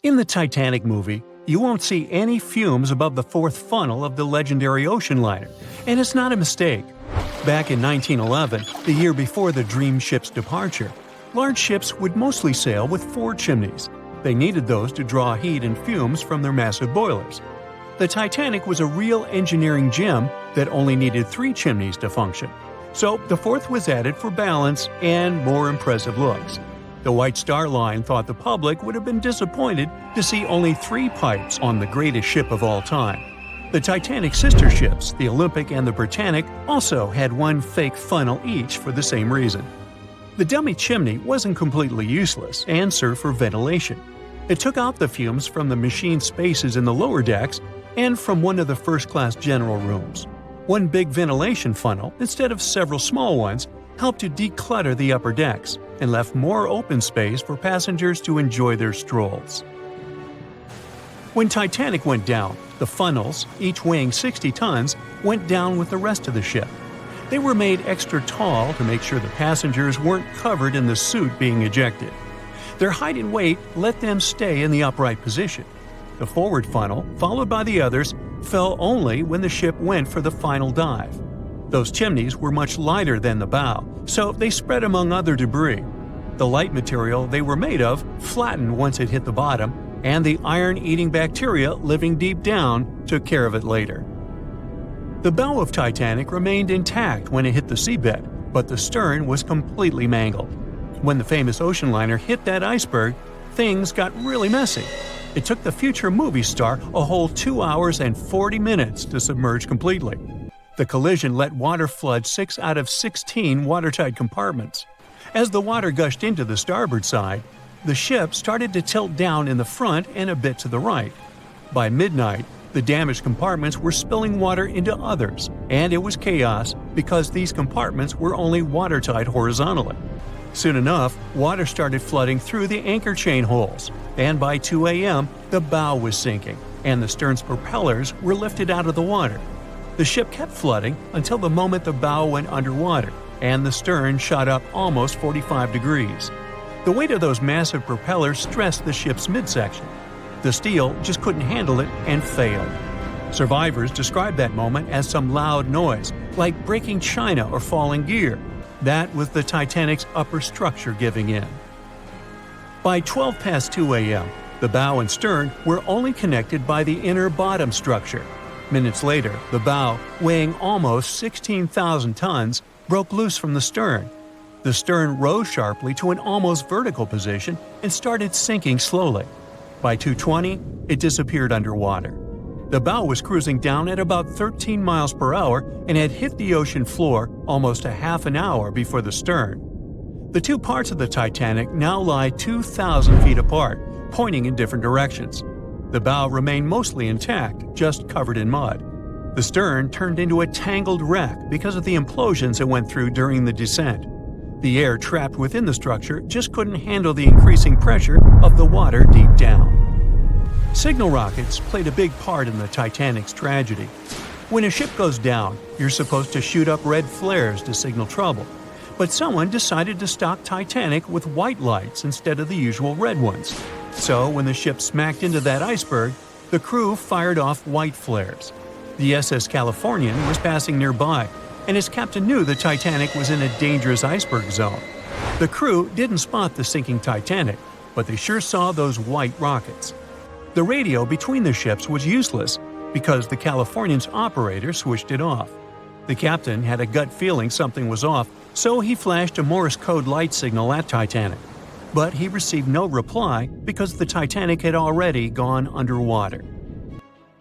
In the Titanic movie, you won't see any fumes above the fourth funnel of the legendary ocean liner, and it's not a mistake. Back in 1911, the year before the Dream ship's departure, large ships would mostly sail with 4 chimneys. They needed those to draw heat and fumes from their massive boilers. The Titanic was a real engineering gem that only needed 3 chimneys to function. So the fourth was added for balance and more impressive looks. The White Star Line thought the public would have been disappointed to see only 3 pipes on the greatest ship of all time. The Titanic's sister ships, the Olympic and the Britannic, also had 1 fake funnel each for the same reason. The dummy chimney wasn't completely useless and served for ventilation. It took out the fumes from the machine spaces in the lower decks and from one of the first-class general rooms. 1 big ventilation funnel, instead of several small ones, helped to declutter the upper decks and left more open space for passengers to enjoy their strolls. When Titanic went down, the funnels, each weighing 60 tons, went down with the rest of the ship. They were made extra tall to make sure the passengers weren't covered in the soot being ejected. Their height and weight let them stay in the upright position. The forward funnel, followed by the others, fell only when the ship went for the final dive. Those chimneys were much lighter than the bow, so they spread among other debris. The light material they were made of flattened once it hit the bottom, and the iron-eating bacteria living deep down took care of it later. The bow of Titanic remained intact when it hit the seabed, but the stern was completely mangled. When the famous ocean liner hit that iceberg, things got really messy. It took the future movie star a whole 2 hours and 40 minutes to submerge completely. The collision let water flood 6 out of 16 watertight compartments. As the water gushed into the starboard side, the ship started to tilt down in the front and a bit to the right. By midnight, the damaged compartments were spilling water into others, and it was chaos because these compartments were only watertight horizontally. Soon enough, water started flooding through the anchor chain holes, and by 2 a.m., the bow was sinking, and the stern's propellers were lifted out of the water. The ship kept flooding until the moment the bow went underwater, and the stern shot up almost 45 degrees. The weight of those massive propellers stressed the ship's midsection. The steel just couldn't handle it and failed. Survivors described that moment as some loud noise, like breaking china or falling gear. That was the Titanic's upper structure giving in. By 12 past 2 a.m., the bow and stern were only connected by the inner bottom structure. Minutes later, the bow, weighing almost 16,000 tons, broke loose from the stern. The stern rose sharply to an almost vertical position and started sinking slowly. By 2:20, it disappeared underwater. The bow was cruising down at about 13 miles per hour and had hit the ocean floor almost a half an hour before the stern. The 2 parts of the Titanic now lie 2,000 feet apart, pointing in different directions. The bow remained mostly intact, just covered in mud. The stern turned into a tangled wreck because of the implosions it went through during the descent. The air trapped within the structure just couldn't handle the increasing pressure of the water deep down. Signal rockets played a big part in the Titanic's tragedy. When a ship goes down, you're supposed to shoot up red flares to signal trouble. But someone decided to stock Titanic with white lights instead of the usual red ones. So when the ship smacked into that iceberg, the crew fired off white flares. The SS Californian was passing nearby, and his captain knew the Titanic was in a dangerous iceberg zone. The crew didn't spot the sinking Titanic, but they sure saw those white rockets. The radio between the ships was useless because the Californian's operator switched it off. The captain had a gut feeling something was off, so he flashed a Morse code light signal at Titanic. But he received no reply because the Titanic had already gone underwater.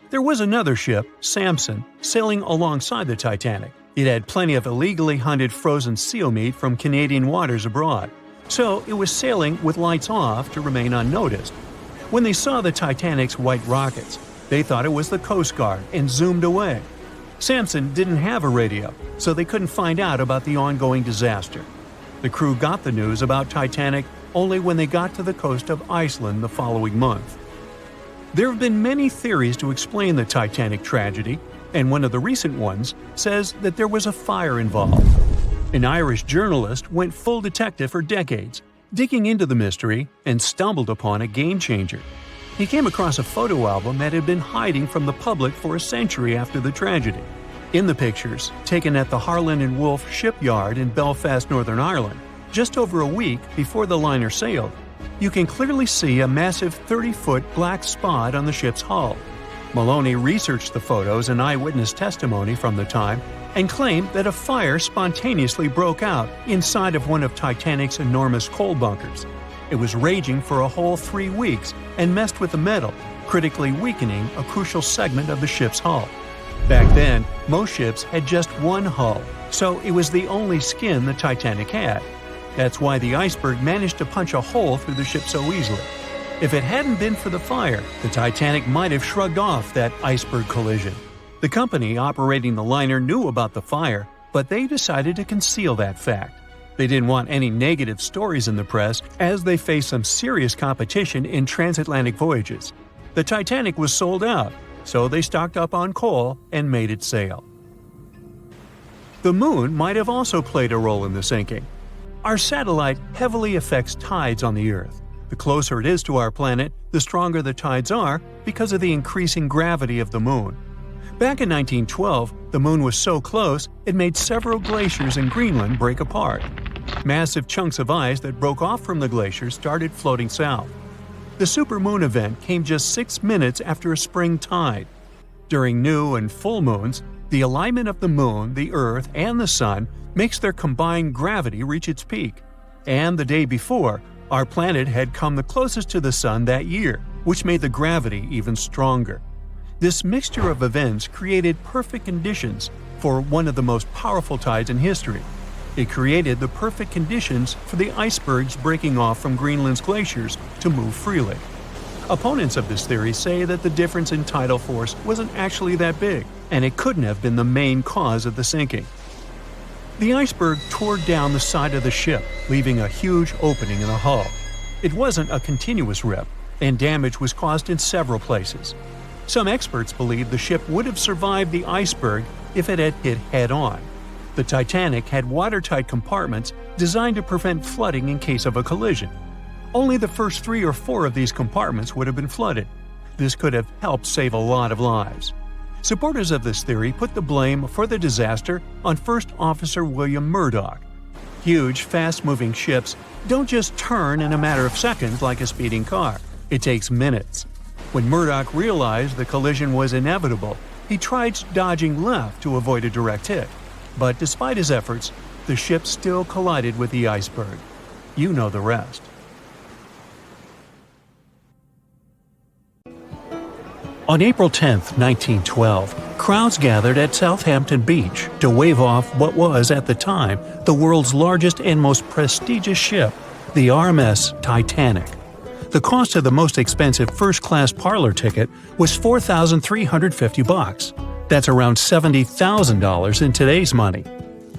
There was another ship, Samson, sailing alongside the Titanic. It had plenty of illegally hunted frozen seal meat from Canadian waters abroad, so it was sailing with lights off to remain unnoticed. When they saw the Titanic's white rockets, they thought it was the Coast Guard and zoomed away. Samson didn't have a radio, so they couldn't find out about the ongoing disaster. The crew got the news about Titanic only when they got to the coast of Iceland the following month. There have been many theories to explain the Titanic tragedy, and one of the recent ones says that there was a fire involved. An Irish journalist went full detective for decades, digging into the mystery, and stumbled upon a game-changer. He came across a photo album that had been hiding from the public for a century after the tragedy. In the pictures, taken at the Harland and Wolff shipyard in Belfast, Northern Ireland, just over a week before the liner sailed, you can clearly see a massive 30-foot black spot on the ship's hull. Maloney researched the photos and eyewitness testimony from the time and claimed that a fire spontaneously broke out inside of one of Titanic's enormous coal bunkers. It was raging for a whole 3 weeks and messed with the metal, critically weakening a crucial segment of the ship's hull. Back then, most ships had just one hull, so it was the only skin the Titanic had. That's why the Iceberg managed to punch a hole through the ship so easily. If it hadn't been for the fire, the Titanic might have shrugged off that iceberg collision. The company operating the liner knew about the fire, but they decided to conceal that fact. They didn't want any negative stories in the press as they faced some serious competition in transatlantic voyages. The Titanic was sold out, so they stocked up on coal and made it sail. The moon might have also played a role in the sinking. Our satellite heavily affects tides on the Earth. The closer it is to our planet, the stronger the tides are because of the increasing gravity of the moon. Back in 1912, the moon was so close it made several glaciers in Greenland break apart. Massive chunks of ice that broke off from the glaciers started floating south. The Supermoon event came just 6 minutes after a spring tide. During new and full moons, the alignment of the moon, the Earth, and the sun makes their combined gravity reach its peak. And the day before, our planet had come the closest to the sun that year, which made the gravity even stronger. This mixture of events created perfect conditions for one of the most powerful tides in history. It created the perfect conditions for the icebergs breaking off from Greenland's glaciers to move freely. Opponents of this theory say that the difference in tidal force wasn't actually that big, and it couldn't have been the main cause of the sinking. The iceberg tore down the side of the ship, leaving a huge opening in the hull. It wasn't a continuous rip, and damage was caused in several places. Some experts believe the ship would have survived the iceberg if it had hit head-on. The Titanic had watertight compartments designed to prevent flooding in case of a collision. Only the first 3 or 4 of these compartments would have been flooded. This could have helped save a lot of lives. Supporters of this theory put the blame for the disaster on First Officer William Murdoch. Huge, fast-moving ships don't just turn in a matter of seconds like a speeding car. It takes minutes. When Murdoch realized the collision was inevitable, he tried dodging left to avoid a direct hit. But despite his efforts, the ship still collided with the iceberg. You know the rest. On April 10, 1912, crowds gathered at Southampton Beach to wave off what was, at the time, the world's largest and most prestigious ship, the RMS Titanic. The cost of the most expensive first-class parlor ticket was $4,350. That's around $70,000 in today's money.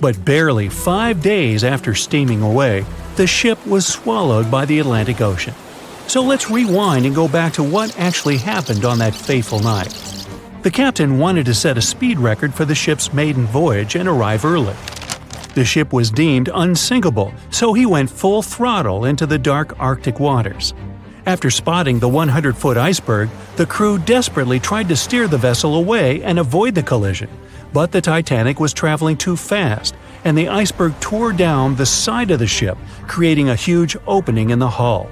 But barely 5 days after steaming away, the ship was swallowed by the Atlantic Ocean. So let's rewind and go back to what actually happened on that fateful night. The captain wanted to set a speed record for the ship's maiden voyage and arrive early. The ship was deemed unsinkable, so he went full throttle into the dark Arctic waters. After spotting the 100-foot iceberg, the crew desperately tried to steer the vessel away and avoid the collision, but the Titanic was traveling too fast, and the iceberg tore down the side of the ship, creating a huge opening in the hull.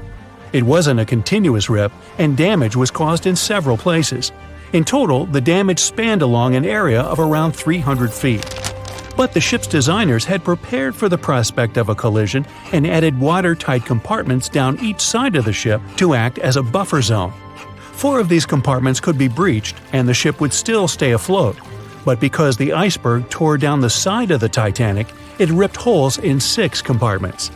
It wasn't a continuous rip, and damage was caused in several places. In total, the damage spanned along an area of around 300 feet. But the ship's designers had prepared for the prospect of a collision and added watertight compartments down each side of the ship to act as a buffer zone. 4 of these compartments could be breached and the ship would still stay afloat. But because the iceberg tore down the side of the Titanic, it ripped holes in 6 compartments.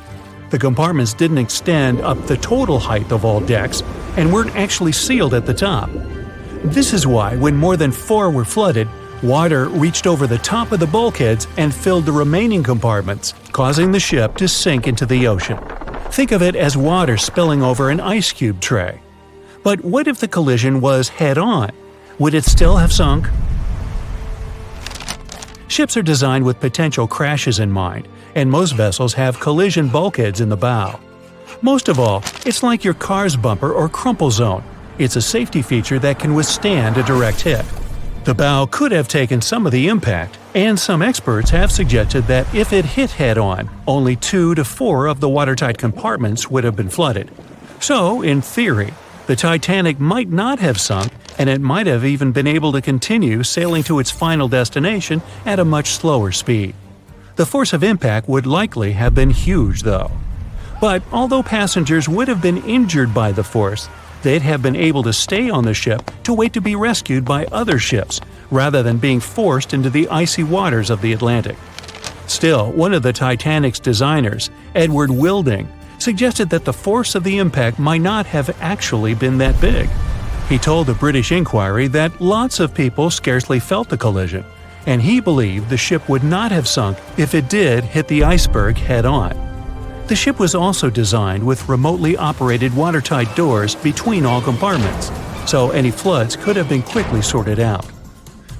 The compartments didn't extend up the total height of all decks and weren't actually sealed at the top. This is why, when more than 4 were flooded, water reached over the top of the bulkheads and filled the remaining compartments, causing the ship to sink into the ocean. Think of it as water spilling over an ice cube tray. But what if the collision was head-on? Would it still have sunk? Ships are designed with potential crashes in mind, and most vessels have collision bulkheads in the bow. Most of all, it's like your car's bumper or crumple zone. It's a safety feature that can withstand a direct hit. The bow could have taken some of the impact, and some experts have suggested that if it hit head-on, only 2 to 4 of the watertight compartments would have been flooded. So, in theory, the Titanic might not have sunk, and it might have even been able to continue sailing to its final destination at a much slower speed. The force of impact would likely have been huge, though. But although passengers would have been injured by the force, they'd have been able to stay on the ship to wait to be rescued by other ships, rather than being forced into the icy waters of the Atlantic. Still, one of the Titanic's designers, Edward Wilding, suggested that the force of the impact might not have actually been that big. He told the British Inquiry that lots of people scarcely felt the collision, and he believed the ship would not have sunk if it did hit the iceberg head-on. The ship was also designed with remotely operated watertight doors between all compartments, so any floods could have been quickly sorted out.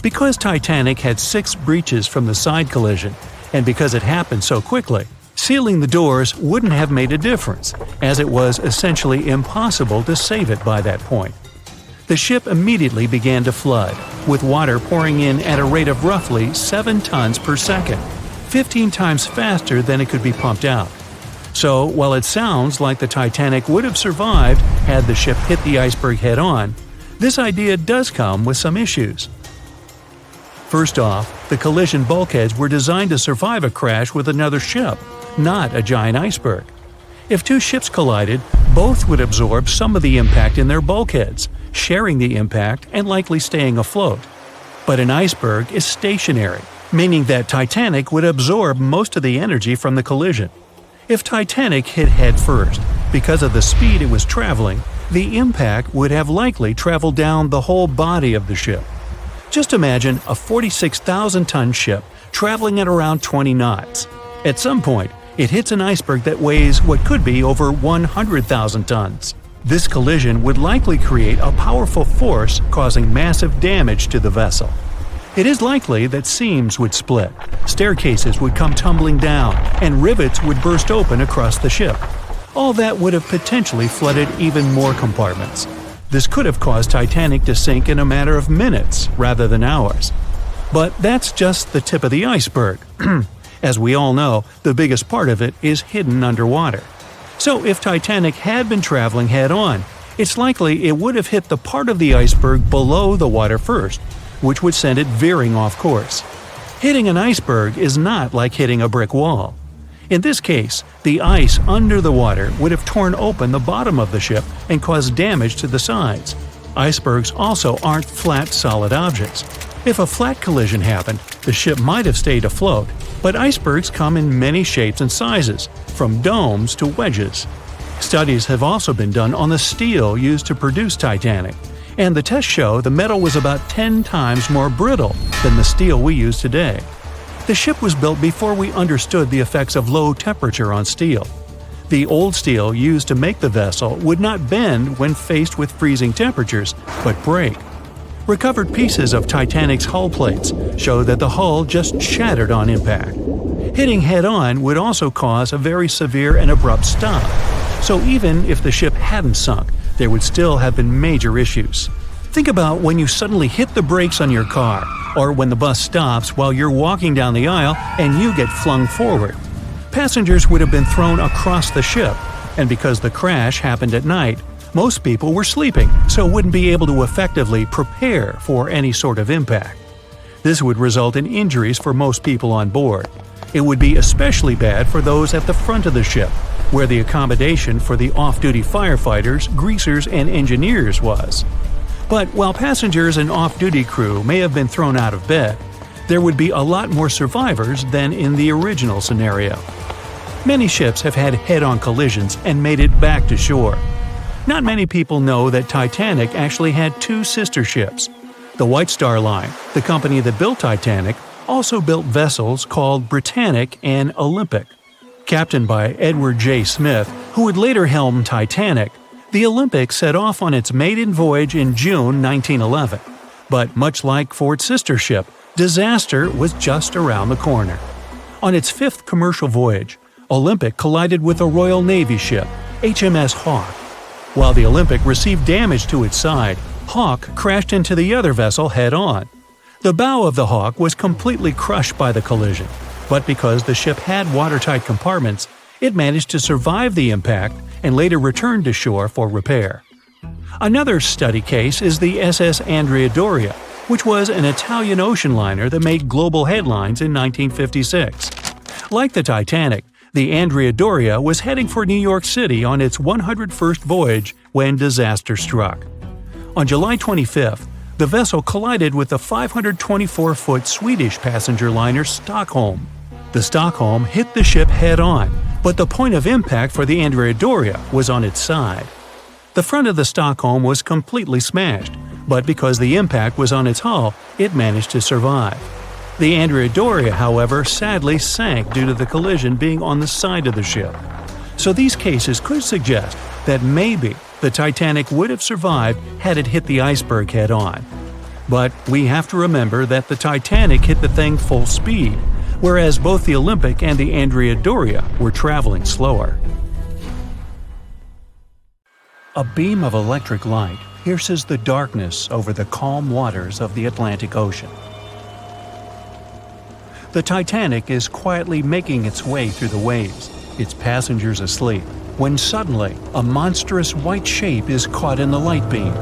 Because Titanic had 6 breaches from the side collision, and because it happened so quickly, sealing the doors wouldn't have made a difference, as it was essentially impossible to save it by that point. The ship immediately began to flood, with water pouring in at a rate of roughly 7 tons per second, 15 times faster than it could be pumped out. So, while it sounds like the Titanic would have survived had the ship hit the iceberg head-on, this idea does come with some issues. First off, the collision bulkheads were designed to survive a crash with another ship, not a giant iceberg. If 2 ships collided, both would absorb some of the impact in their bulkheads, sharing the impact and likely staying afloat. But an iceberg is stationary, meaning that Titanic would absorb most of the energy from the collision. If Titanic hit head first, because of the speed it was traveling, the impact would have likely traveled down the whole body of the ship. Just imagine a 46,000-ton ship traveling at around 20 knots. At some point, it hits an iceberg that weighs what could be over 100,000 tons. This collision would likely create a powerful force causing massive damage to the vessel. It is likely that seams would split, staircases would come tumbling down, and rivets would burst open across the ship. All that would have potentially flooded even more compartments. This could have caused Titanic to sink in a matter of minutes rather than hours. But that's just the tip of the iceberg. As we all know, the biggest part of it is hidden underwater. So if Titanic had been traveling head-on, it's likely it would have hit the part of the iceberg below the water first, which would send it veering off course. Hitting an iceberg is not like hitting a brick wall. In this case, the ice under the water would have torn open the bottom of the ship and caused damage to the sides. Icebergs also aren't flat, solid objects. If a flat collision happened, the ship might have stayed afloat, but icebergs come in many shapes and sizes, from domes to wedges. Studies have also been done on the steel used to produce Titanic, and the tests show the metal was about 10 times more brittle than the steel we use today. The ship was built before we understood the effects of low temperature on steel. The old steel used to make the vessel would not bend when faced with freezing temperatures, but break. Recovered pieces of Titanic's hull plates show that the hull just shattered on impact. Hitting head-on would also cause a very severe and abrupt stop, so even if the ship hadn't sunk, there would still have been major issues. Think about when you suddenly hit the brakes on your car, or when the bus stops while you're walking down the aisle and you get flung forward. Passengers would have been thrown across the ship, and because the crash happened at night, most people were sleeping, so wouldn't be able to effectively prepare for any sort of impact. This would result in injuries for most people on board. It would be especially bad for those at the front of the ship, where the accommodation for the off-duty firefighters, greasers, and engineers was. But while passengers and off-duty crew may have been thrown out of bed, there would be a lot more survivors than in the original scenario. Many ships have had head-on collisions and made it back to shore. Not many people know that Titanic actually had 2 sister ships. The White Star Line, the company that built Titanic, also built vessels called Britannic and Olympic. Captained by Edward J. Smith, who would later helm Titanic, the Olympic set off on its maiden voyage in June 1911. But much like for its sister ship, disaster was just around the corner. On its 5th commercial voyage, Olympic collided with a Royal Navy ship, HMS Hawke. While the Olympic received damage to its side, Hawk crashed into the other vessel head-on. The bow of the Hawk was completely crushed by the collision, but because the ship had watertight compartments, it managed to survive the impact and later returned to shore for repair. Another study case is the SS Andrea Doria, which was an Italian ocean liner that made global headlines in 1956. Like the Titanic, the Andrea Doria was heading for New York City on its 101st voyage when disaster struck. On July 25th, the vessel collided with the 524-foot Swedish passenger liner Stockholm. The Stockholm hit the ship head-on, but the point of impact for the Andrea Doria was on its side. The front of the Stockholm was completely smashed, but because the impact was on its hull, it managed to survive. The Andrea Doria, however, sadly sank due to the collision being on the side of the ship. So these cases could suggest that maybe the Titanic would have survived had it hit the iceberg head-on. But we have to remember that the Titanic hit the thing full speed, whereas both the Olympic and the Andrea Doria were traveling slower. A beam of electric light pierces the darkness over the calm waters of the Atlantic Ocean. The Titanic is quietly making its way through the waves, its passengers asleep, when suddenly a monstrous white shape is caught in the light beam.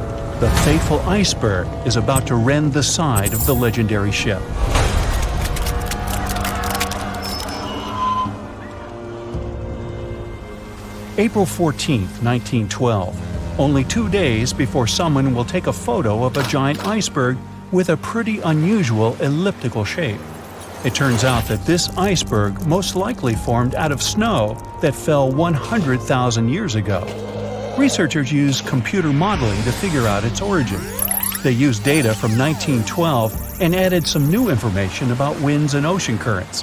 The fateful iceberg is about to rend the side of the legendary ship. April 14, 1912, only 2 days before someone will take a photo of a giant iceberg with a pretty unusual elliptical shape. It turns out that this iceberg most likely formed out of snow that fell 100,000 years ago. Researchers used computer modeling to figure out its origin. They used data from 1912 and added some new information about winds and ocean currents.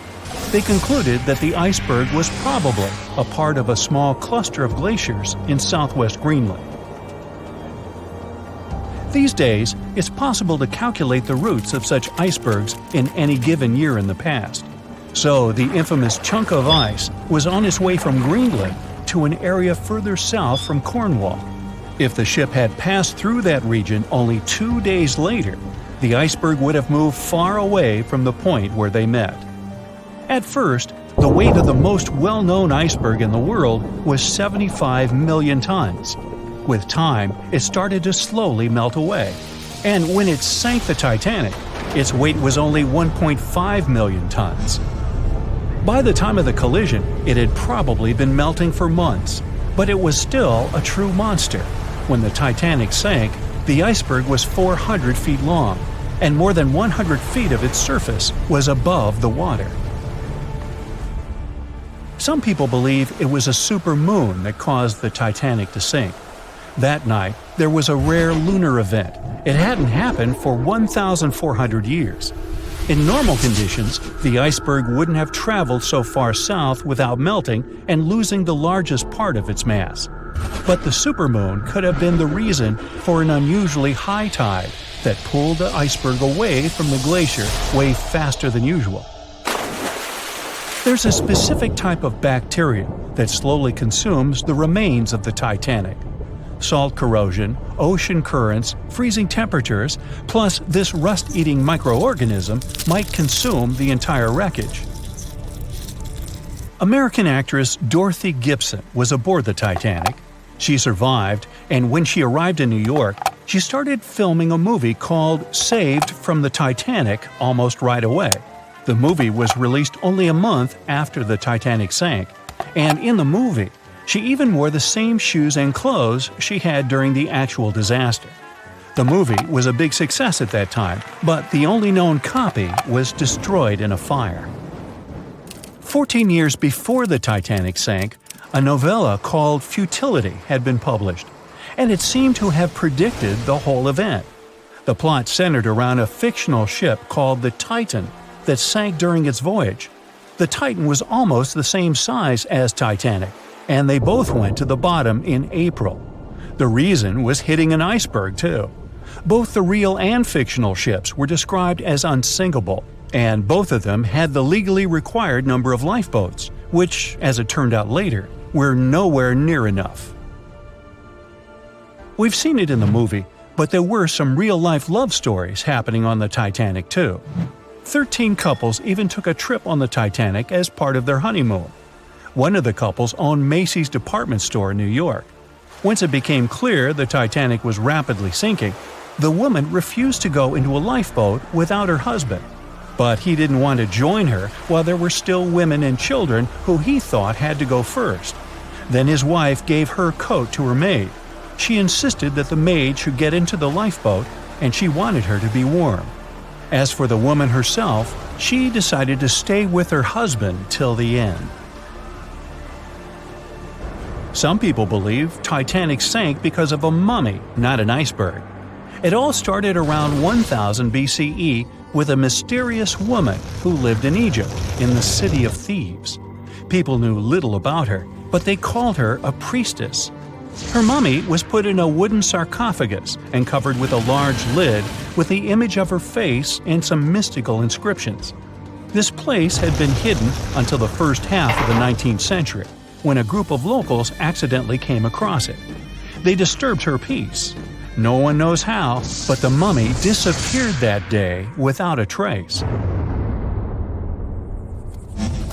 They concluded that the iceberg was probably a part of a small cluster of glaciers in southwest Greenland. These days, it's possible to calculate the routes of such icebergs in any given year in the past. So the infamous chunk of ice was on its way from Greenland to an area further south from Cornwall. If the ship had passed through that region only 2 days later, the iceberg would have moved far away from the point where they met. At first, the weight of the most well-known iceberg in the world was 75 million tons. With time, it started to slowly melt away, and when it sank the Titanic, its weight was only 1.5 million tons. By the time of the collision, it had probably been melting for months, but it was still a true monster. When the Titanic sank, the iceberg was 400 feet long, and more than 100 feet of its surface was above the water. Some people believe it was a supermoon that caused the Titanic to sink. That night, there was a rare lunar event. It hadn't happened for 1,400 years. In normal conditions, the iceberg wouldn't have traveled so far south without melting and losing the largest part of its mass. But the supermoon could have been the reason for an unusually high tide that pulled the iceberg away from the glacier way faster than usual. There's a specific type of bacteria that slowly consumes the remains of the Titanic. Salt corrosion, ocean currents, freezing temperatures, plus this rust-eating microorganism might consume the entire wreckage. American actress Dorothy Gibson was aboard the Titanic. She survived, and when she arrived in New York, she started filming a movie called Saved from the Titanic almost right away. The movie was released only a month after the Titanic sank, and in the movie, she even wore the same shoes and clothes she had during the actual disaster. The movie was a big success at that time, but the only known copy was destroyed in a fire. 14 years before the Titanic sank, a novella called Futility had been published, and it seemed to have predicted the whole event. The plot centered around a fictional ship called the Titan that sank during its voyage. The Titan was almost the same size as Titanic, and they both went to the bottom in April. The reason was hitting an iceberg, too. Both the real and fictional ships were described as unsinkable, and both of them had the legally required number of lifeboats, which, as it turned out later, were nowhere near enough. We've seen it in the movie, but there were some real-life love stories happening on the Titanic II. 13 couples even took a trip on the Titanic as part of their honeymoon. One of the couples owned Macy's department store in New York. Once it became clear the Titanic was rapidly sinking, the woman refused to go into a lifeboat without her husband. But he didn't want to join her while there were still women and children who he thought had to go first. Then his wife gave her coat to her maid. She insisted that the maid should get into the lifeboat, and she wanted her to be warm. As for the woman herself, she decided to stay with her husband till the end. Some people believe Titanic sank because of a mummy, not an iceberg. It all started around 1000 BCE with a mysterious woman who lived in Egypt, in the City of Thieves. People knew little about her, but they called her a priestess. Her mummy was put in a wooden sarcophagus and covered with a large lid with the image of her face and some mystical inscriptions. This place had been hidden until the first half of the 19th century, when a group of locals accidentally came across it. They disturbed her peace. No one knows how, but the mummy disappeared that day without a trace.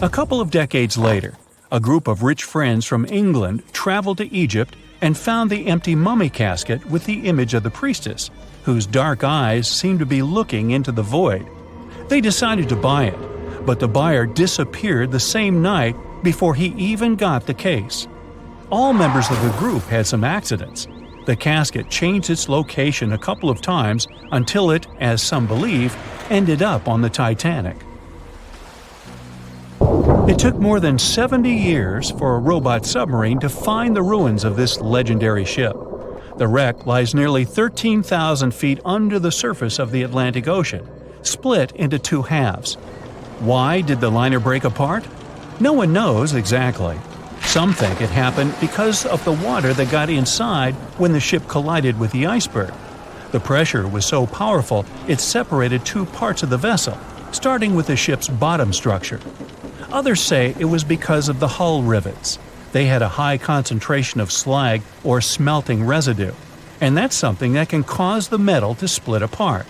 A couple of decades later, a group of rich friends from England traveled to Egypt and found the empty mummy casket with the image of the priestess, whose dark eyes seemed to be looking into the void. They decided to buy it, but the buyer disappeared the same night before he even got the case. All members of the group had some accidents. The casket changed its location a couple of times until it, as some believe, ended up on the Titanic. It took more than 70 years for a robot submarine to find the ruins of this legendary ship. The wreck lies nearly 13,000 feet under the surface of the Atlantic Ocean, split into two halves. Why did the liner break apart? No one knows exactly. Some think it happened because of the water that got inside when the ship collided with the iceberg. The pressure was so powerful it separated two parts of the vessel, starting with the ship's bottom structure. Others say it was because of the hull rivets. They had a high concentration of slag or smelting residue, and that's something that can cause the metal to split apart.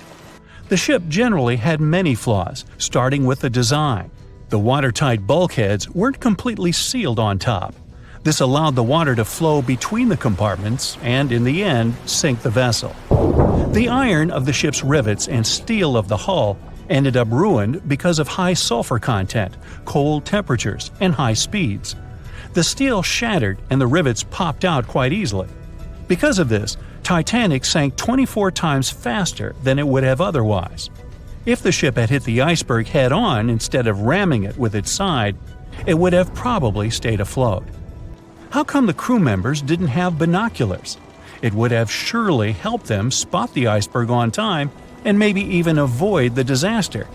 The ship generally had many flaws, starting with the design. The watertight bulkheads weren't completely sealed on top. This allowed the water to flow between the compartments and, in the end, sink the vessel. The iron of the ship's rivets and steel of the hull ended up ruined because of high sulfur content, cold temperatures, and high speeds. The steel shattered and the rivets popped out quite easily. Because of this, Titanic sank 24 times faster than it would have otherwise. If the ship had hit the iceberg head-on instead of ramming it with its side, it would have probably stayed afloat. How come the crew members didn't have binoculars? It would have surely helped them spot the iceberg on time and maybe even avoid the disaster.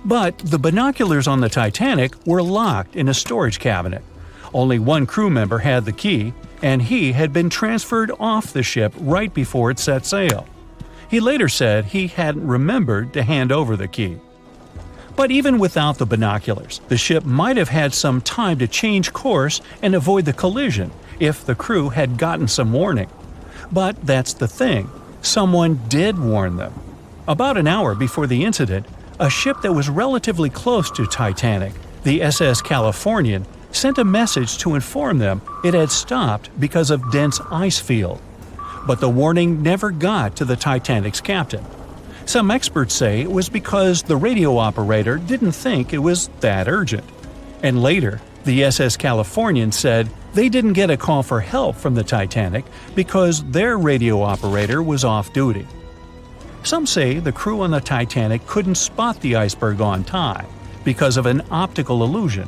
But the binoculars on the Titanic were locked in a storage cabinet. Only one crew member had the key, and he had been transferred off the ship right before it set sail. He later said he hadn't remembered to hand over the key. But even without the binoculars, the ship might have had some time to change course and avoid the collision if the crew had gotten some warning. But that's the thing, someone did warn them. About an hour before the incident, a ship that was relatively close to Titanic, the SS Californian, sent a message to inform them it had stopped because of dense ice field. But the warning never got to the Titanic's captain. Some experts say it was because the radio operator didn't think it was that urgent. And later, the SS Californian said they didn't get a call for help from the Titanic because their radio operator was off duty. Some say the crew on the Titanic couldn't spot the iceberg on time because of an optical illusion.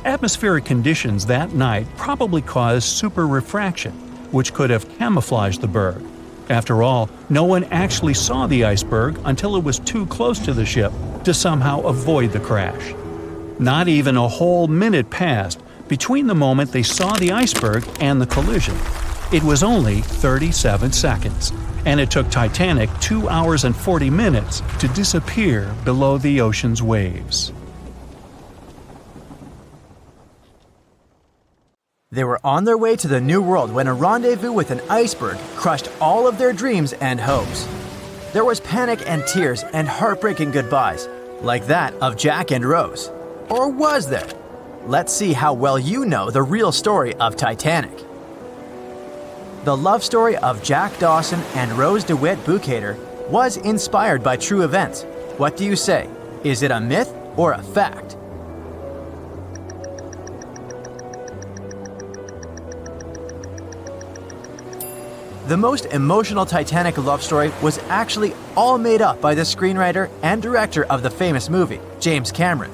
Atmospheric conditions that night probably caused super-refraction, which could have camouflaged the berg. After all, no one actually saw the iceberg until it was too close to the ship to somehow avoid the crash. Not even a whole minute passed between the moment they saw the iceberg and the collision. It was only 37 seconds, and it took Titanic 2 hours and 40 minutes to disappear below the ocean's waves. They were on their way to the New World when a rendezvous with an iceberg crushed all of their dreams and hopes. There was panic and tears and heartbreaking goodbyes, like that of Jack and Rose. Or was there? Let's see how well you know the real story of Titanic. The love story of Jack Dawson and Rose DeWitt Bukater was inspired by true events. What do you say? Is it a myth or a fact? The most emotional Titanic love story was actually all made up by the screenwriter and director of the famous movie, James Cameron.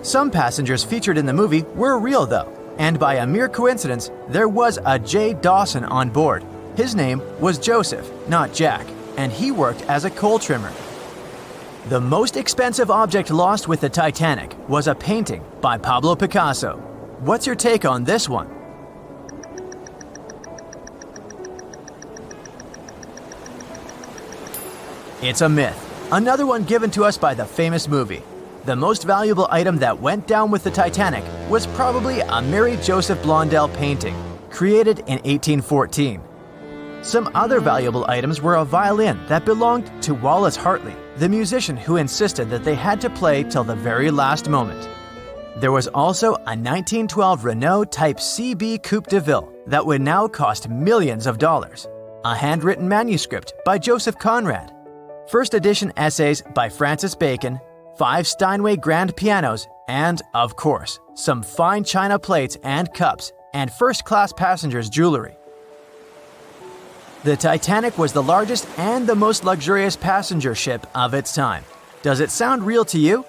Some passengers featured in the movie were real though, and by a mere coincidence, there was a J. Dawson on board. His name was Joseph, not Jack, and he worked as a coal trimmer. The most expensive object lost with the Titanic was a painting by Pablo Picasso. What's your take on this one? It's a myth, another one given to us by the famous movie. The most valuable item that went down with the Titanic was probably a Mary Joseph Blondell painting, created in 1814. Some other valuable items were a violin that belonged to Wallace Hartley, the musician who insisted that they had to play till the very last moment. There was also a 1912 Renault Type CB Coupe de Ville that would now cost millions of dollars, a handwritten manuscript by Joseph Conrad, first edition essays by Francis Bacon, 5 Steinway grand pianos, and, of course, some fine china plates and cups and first-class passengers' jewelry. The Titanic was the largest and the most luxurious passenger ship of its time. Does it sound real to you?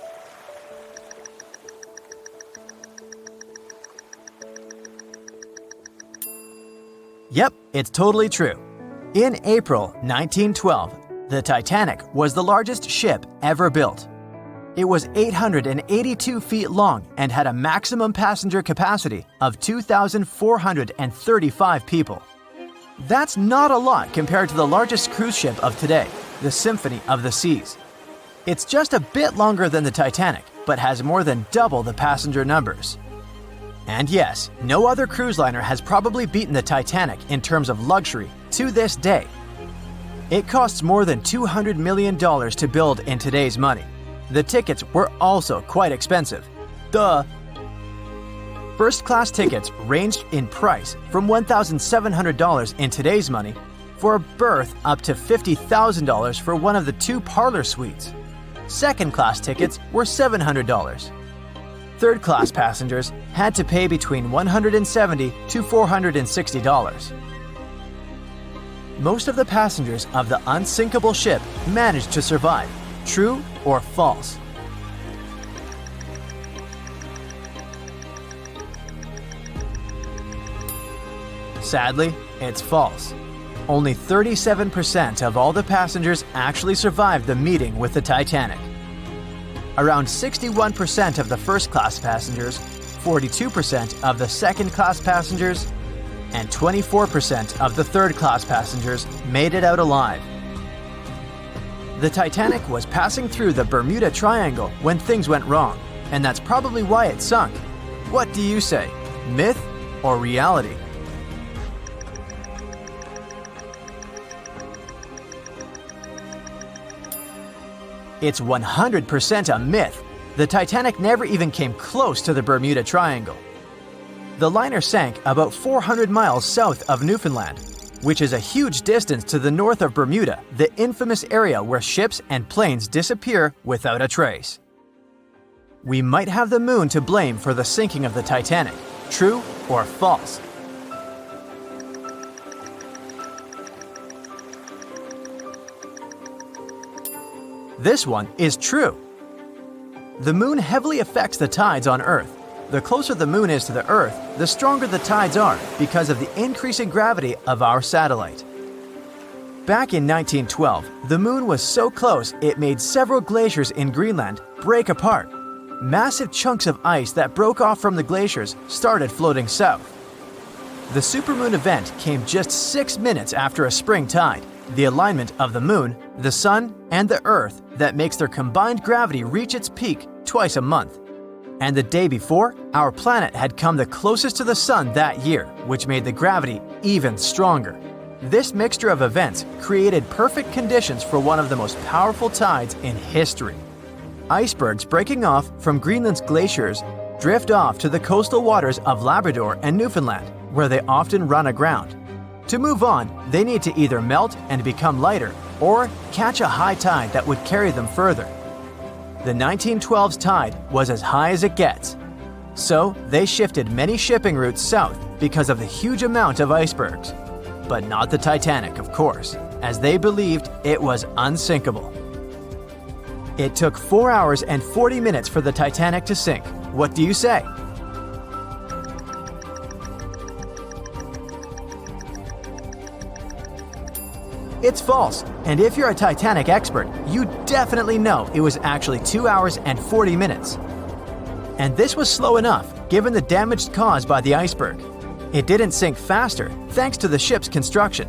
Yep, it's totally true. In April 1912, the Titanic was the largest ship ever built. It was 882 feet long and had a maximum passenger capacity of 2,435 people. That's not a lot compared to the largest cruise ship of today, the Symphony of the Seas. It's just a bit longer than the Titanic, but has more than double the passenger numbers. And yes, no other cruise liner has probably beaten the Titanic in terms of luxury to this day. It costs more than $200 million to build in today's money. The tickets were also quite expensive. Duh! First-class tickets ranged in price from $1,700 in today's money for a berth up to $50,000 for one of the 2 parlor suites. Second-class tickets were $700. Third-class passengers had to pay between $170 to $460. Most of the passengers of the Unsinkable ship managed to survive. True or false? Sadly, it's false. Only 37% of all the passengers actually survived the meeting with the Titanic. Around 61% of the first-class passengers, 42% of the second-class passengers, and 24% of the third-class passengers made it out alive. The Titanic was passing through the Bermuda Triangle when things went wrong, and that's probably why it sunk. What do you say, myth or reality? It's 100% a myth. The Titanic never even came close to the Bermuda Triangle. The liner sank about 400 miles south of Newfoundland, which is a huge distance to the north of Bermuda, the infamous area where ships and planes disappear without a trace. We might have the moon to blame for the sinking of the Titanic. True or false? This one is true. The moon heavily affects the tides on Earth. The closer the moon is to the Earth, the stronger the tides are because of the increasing gravity of our satellite. Back in 1912, the moon was so close it made several glaciers in Greenland break apart. Massive chunks of ice that broke off from the glaciers started floating south. The supermoon event came just 6 minutes after a spring tide, the alignment of the moon, the sun, and the Earth that makes their combined gravity reach its peak twice a month. And the day before, our planet had come the closest to the sun that year, which made the gravity even stronger. This mixture of events created perfect conditions for one of the most powerful tides in history. Icebergs breaking off from Greenland's glaciers drift off to the coastal waters of Labrador and Newfoundland, where they often run aground. To move on, they need to either melt and become lighter or catch a high tide that would carry them further. The 1912's tide was as high as it gets. So they shifted many shipping routes south because of the huge amount of icebergs. But not the Titanic, of course, as they believed it was unsinkable. It took 4 hours and 40 minutes for the Titanic to sink. What do you say? It's false, and if you're a Titanic expert, you definitely know it was actually 2 hours and 40 minutes. And this was slow enough, given the damage caused by the iceberg. It didn't sink faster, thanks to the ship's construction.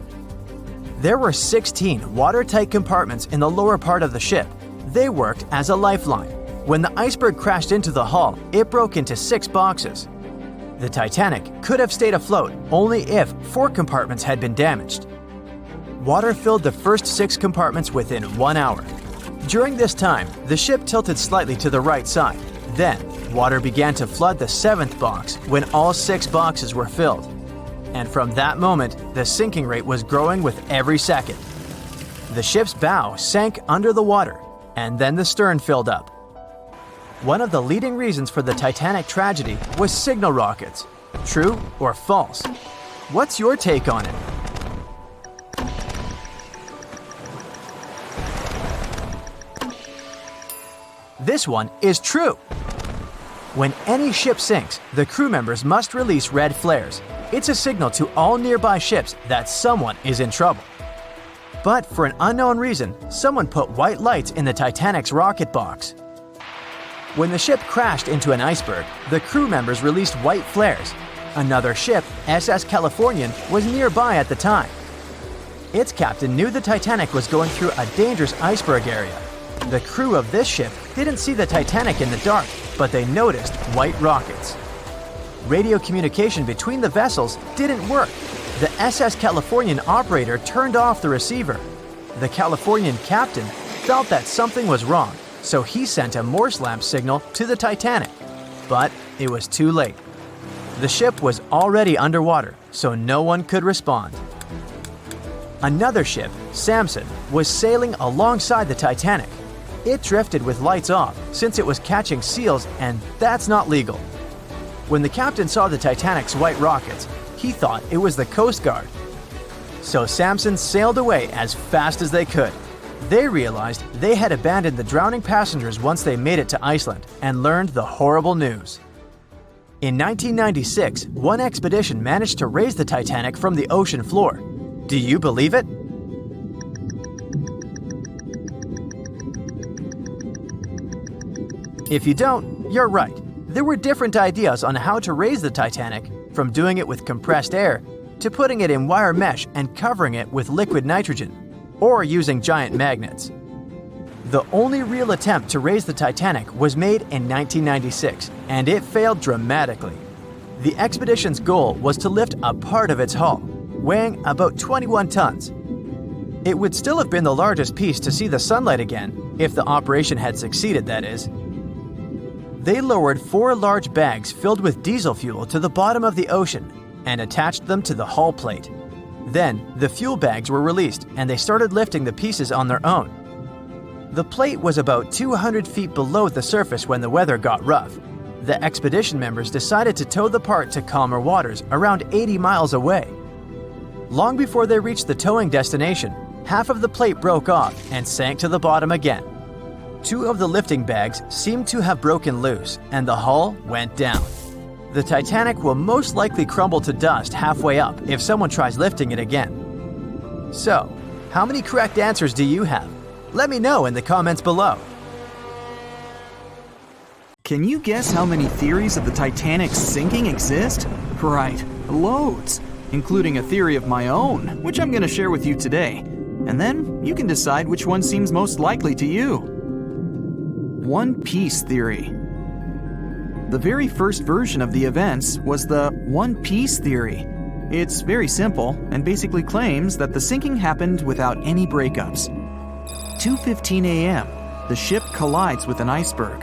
There were 16 watertight compartments in the lower part of the ship. They worked as a lifeline. When the iceberg crashed into the hull, it broke into 6 boxes. The Titanic could have stayed afloat only if 4 compartments had been damaged. Water filled the first 6 compartments within 1 hour. During this time, the ship tilted slightly to the right side. Then, water began to flood the 7th box when all 6 boxes were filled. And from that moment, the sinking rate was growing with every second. The ship's bow sank under the water, and then the stern filled up. One of the leading reasons for the Titanic tragedy was signal rockets. True or false? What's your take on it? This one is true. When any ship sinks, the crew members must release red flares. It's a signal to all nearby ships that someone is in trouble. But for an unknown reason, someone put white lights in the Titanic's rocket box. When the ship crashed into an iceberg, the crew members released white flares. Another ship, SS Californian, was nearby at the time. Its captain knew the Titanic was going through a dangerous iceberg area. The crew of this ship didn't see the Titanic in the dark, but they noticed white rockets. Radio communication between the vessels didn't work. The SS Californian operator turned off the receiver. The Californian captain felt that something was wrong, so he sent a Morse lamp signal to the Titanic. But it was too late. The ship was already underwater, so no one could respond. Another ship, Samson, was sailing alongside the Titanic. It drifted with lights off since it was catching seals, and that's not legal. When the captain saw the Titanic's white rockets, he thought it was the Coast Guard. So Samson sailed away as fast as they could. They realized they had abandoned the drowning passengers once they made it to Iceland and learned the horrible news. In 1996, one expedition managed to raise the Titanic from the ocean floor. Do you believe it? If you don't, you're right. There were different ideas on how to raise the Titanic, from doing it with compressed air to putting it in wire mesh and covering it with liquid nitrogen, or using giant magnets. The only real attempt to raise the Titanic was made in 1996, and it failed dramatically. The expedition's goal was to lift a part of its hull, weighing about 21 tons. It would still have been the largest piece to see the sunlight again, if the operation had succeeded, that is. They lowered 4 large bags filled with diesel fuel to the bottom of the ocean and attached them to the hull plate. Then, the fuel bags were released and they started lifting the pieces on their own. The plate was about 200 feet below the surface when the weather got rough. The expedition members decided to tow the part to calmer waters around 80 miles away. Long before they reached the towing destination, half of the plate broke off and sank to the bottom again. 2 of the lifting bags seemed to have broken loose, and the hull went down. The Titanic will most likely crumble to dust halfway up if someone tries lifting it again. So, how many correct answers do you have? Let me know in the comments below. Can you guess how many theories of the Titanic's sinking exist? Right, loads, including a theory of my own, which I'm going to share with you today. And then you can decide which one seems most likely to you. One Piece theory. The very first version of the events was the One Piece theory. It's very simple and basically claims that the sinking happened without any breakups. 2:15 a.m., the ship collides with an iceberg.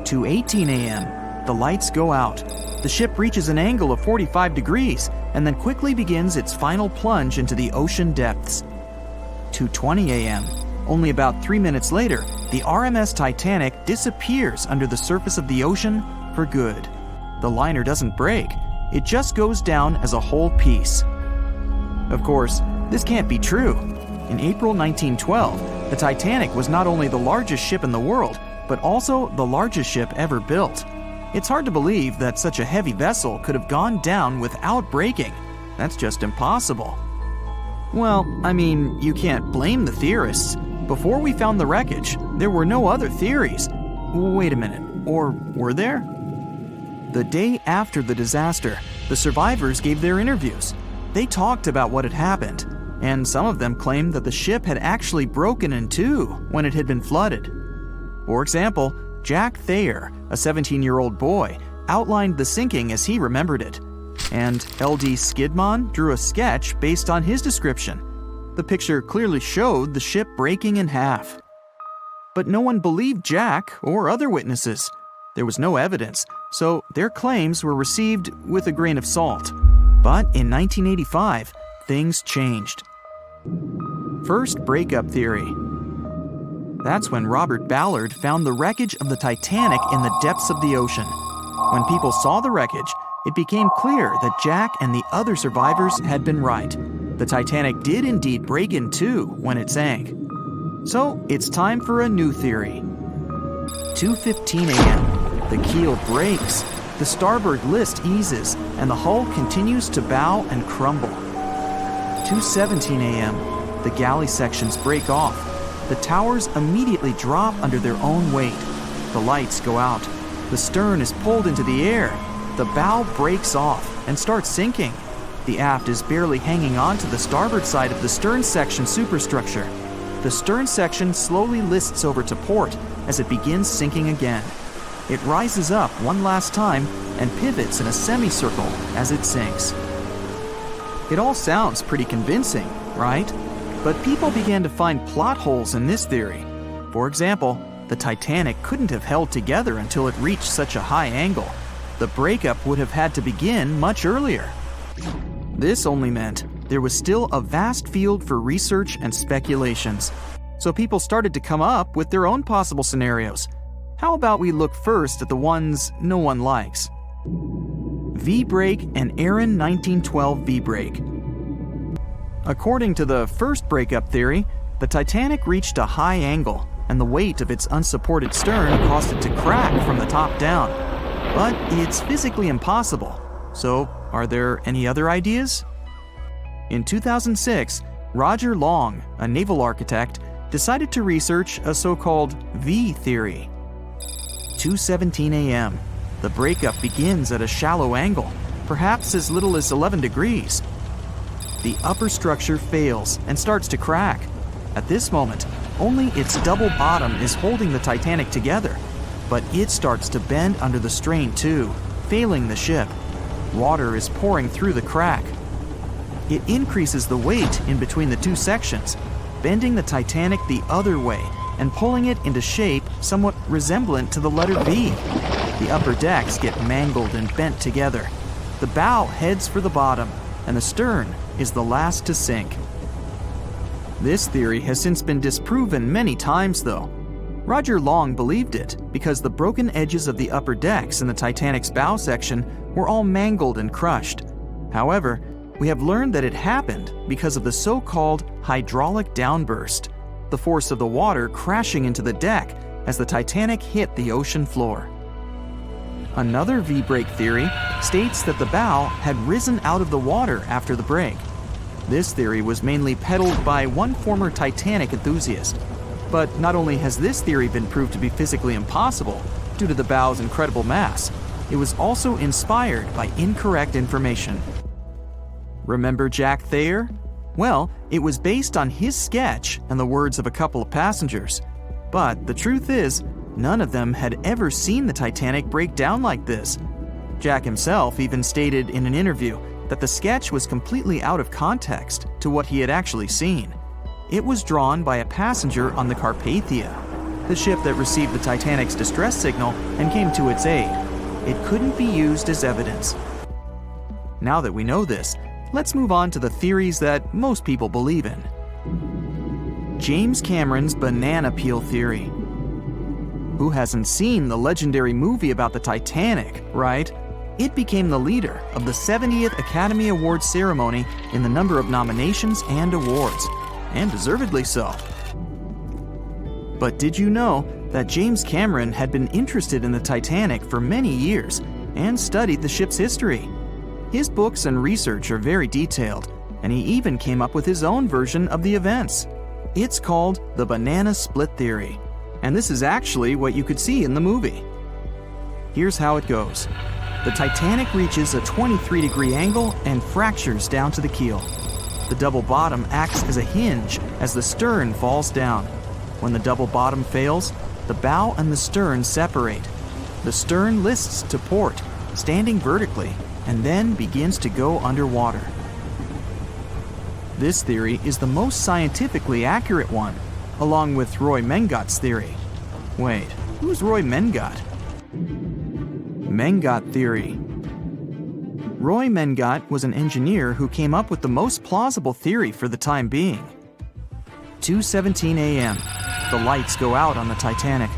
2:18 a.m., the lights go out. The ship reaches an angle of 45 degrees and then quickly begins its final plunge into the ocean depths. 2:20 a.m., only about 3 minutes later, the RMS Titanic disappears under the surface of the ocean for good. The liner doesn't break, it just goes down as a whole piece. Of course, this can't be true. In April 1912, the Titanic was not only the largest ship in the world, but also the largest ship ever built. It's hard to believe that such a heavy vessel could have gone down without breaking. That's just impossible. Well, I mean, you can't blame the theorists. Before we found the wreckage, there were no other theories. Wait a minute, or were there? The day after the disaster, the survivors gave their interviews. They talked about what had happened, and some of them claimed that the ship had actually broken in two when it had been flooded. For example, Jack Thayer, a 17-year-old boy, outlined the sinking as he remembered it, and L.D. Skidmon drew a sketch based on his description. The picture clearly showed the ship breaking in half. But no one believed Jack or other witnesses. There was no evidence, so their claims were received with a grain of salt. But in 1985, things changed. First, breakup theory. That's when Robert Ballard found the wreckage of the Titanic in the depths of the ocean. When people saw the wreckage, it became clear that Jack and the other survivors had been right. The Titanic did indeed break in two when it sank. So it's time for a new theory. 2:15 a.m. The keel breaks, the starboard list eases, and the hull continues to bow and crumble. 2:17 a.m. The galley sections break off. The towers immediately drop under their own weight. The lights go out. The stern is pulled into the air. The bow breaks off and starts sinking. The aft is barely hanging on to the starboard side of the stern section superstructure. The stern section slowly lists over to port as it begins sinking again. It rises up one last time and pivots in a semicircle as it sinks. It all sounds pretty convincing, right? But people began to find plot holes in this theory. For example, the Titanic couldn't have held together until it reached such a high angle. The breakup would have had to begin much earlier. This only meant there was still a vast field for research and speculations. So people started to come up with their own possible scenarios. How about we look first at the ones no one likes? V-break and Aaron 1912 V-break. According to the first breakup theory, the Titanic reached a high angle, and the weight of its unsupported stern caused it to crack from the top down. But it's physically impossible. So, are there any other ideas? In 2006, Roger Long, a naval architect, decided to research a so-called V theory. 2:17 a.m. The breakup begins at a shallow angle, perhaps as little as 11 degrees. The upper structure fails and starts to crack. At this moment, only its double bottom is holding the Titanic together, but it starts to bend under the strain too, failing the ship. Water is pouring through the crack. It increases the weight in between the two sections, bending the Titanic the other way and pulling it into shape somewhat resemblant to the letter V. The upper decks get mangled and bent together. The bow heads for the bottom, and the stern is the last to sink. This theory has since been disproven many times, though. Roger Long believed it because the broken edges of the upper decks in the Titanic's bow section were all mangled and crushed. However, we have learned that it happened because of the so-called hydraulic downburst, the force of the water crashing into the deck as the Titanic hit the ocean floor. Another V-break theory states that the bow had risen out of the water after the break. This theory was mainly peddled by one former Titanic enthusiast. But not only has this theory been proved to be physically impossible due to the bow's incredible mass, it was also inspired by incorrect information. Remember Jack Thayer? Well, it was based on his sketch and the words of a couple of passengers. But the truth is, none of them had ever seen the Titanic break down like this. Jack himself even stated in an interview that the sketch was completely out of context to what he had actually seen. It was drawn by a passenger on the Carpathia, the ship that received the Titanic's distress signal and came to its aid. It couldn't be used as evidence. Now that we know this, let's move on to the theories that most people believe in. James Cameron's banana peel theory. Who hasn't seen the legendary movie about the Titanic, right? It became the leader of the 70th Academy Awards ceremony in the number of nominations and awards, and deservedly so. But did you know that James Cameron had been interested in the Titanic for many years and studied the ship's history? His books and research are very detailed, and he even came up with his own version of the events. It's called the banana split theory, and this is actually what you could see in the movie. Here's how it goes. The Titanic reaches a 23-degree angle and fractures down to the keel. The double bottom acts as a hinge as the stern falls down. When the double bottom fails, the bow and the stern separate. The stern lists to port, standing vertically, and then begins to go underwater. This theory is the most scientifically accurate one, along with Roy Mengot's theory. Wait, who's Roy Mengot? Mengot theory. Roy Mengot was an engineer who came up with the most plausible theory for the time being. 2:17 a.m. The lights go out on the Titanic.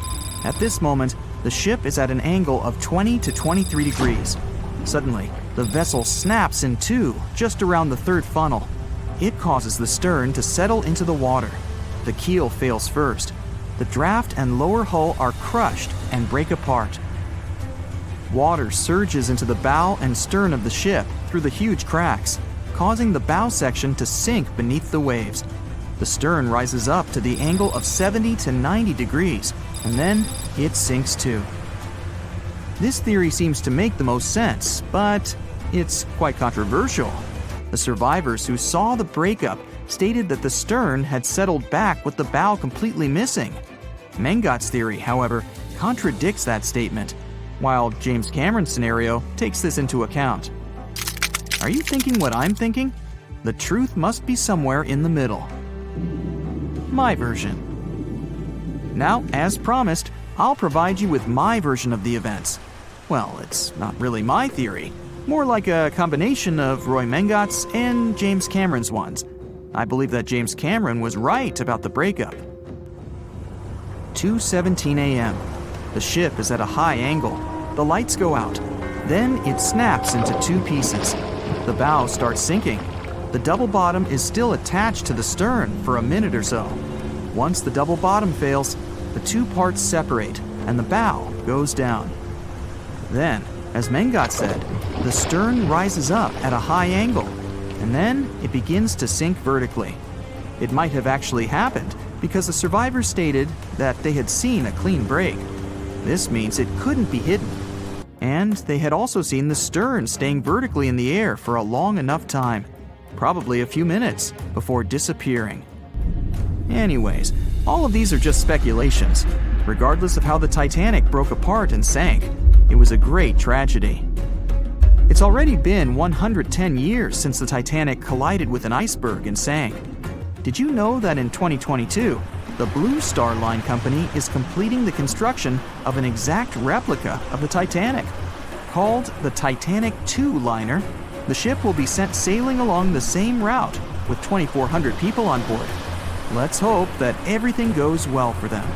At this moment, the ship is at an angle of 20 to 23 degrees. Suddenly, the vessel snaps in two just around the third funnel. It causes the stern to settle into the water. The keel fails first. The draft and lower hull are crushed and break apart. Water surges into the bow and stern of the ship through the huge cracks, causing the bow section to sink beneath the waves. The stern rises up to the angle of 70 to 90 degrees, and then it sinks too. This theory seems to make the most sense, but it's quite controversial. The survivors who saw the breakup stated that the stern had settled back with the bow completely missing. Mengot's theory, however, contradicts that statement, while James Cameron's scenario takes this into account. Are you thinking what I'm thinking? The truth must be somewhere in the middle. My version. Now, as promised, I'll provide you with my version of the events. Well, it's not really my theory, more like a combination of Roy Mengot's and James Cameron's ones. I believe that James Cameron was right about the breakup. 2:17 a.m. The ship is at a high angle. The lights go out. Then it snaps into two pieces. The bow starts sinking. The double bottom is still attached to the stern for a minute or so. Once the double bottom fails, the two parts separate and the bow goes down. Then, as Mengot said, the stern rises up at a high angle, and then it begins to sink vertically. It might have actually happened because the survivors stated that they had seen a clean break. This means it couldn't be hidden. And they had also seen the stern staying vertically in the air for a long enough time, probably a few minutes, before disappearing. Anyways, all of these are just speculations. Regardless of how the Titanic broke apart and sank, it was a great tragedy. It's already been 110 years since the Titanic collided with an iceberg and sank. Did you know that in 2022, the Blue Star Line Company is completing the construction of an exact replica of the Titanic? Called the Titanic II liner, the ship will be sent sailing along the same route with 2,400 people on board. Let's hope that everything goes well for them.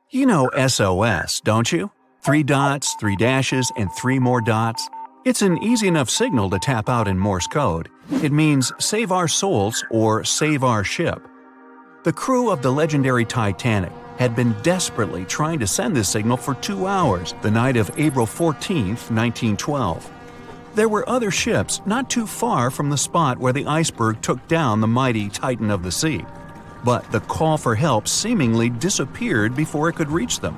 You know SOS, don't you? 3 dots, 3 dashes, and 3 more dots. It's an easy enough signal to tap out in Morse code. It means save our souls or save our ship. The crew of the legendary Titanic had been desperately trying to send this signal for 2 hours the night of April 14, 1912. There were other ships not too far from the spot where the iceberg took down the mighty Titan of the sea, but the call for help seemingly disappeared before it could reach them.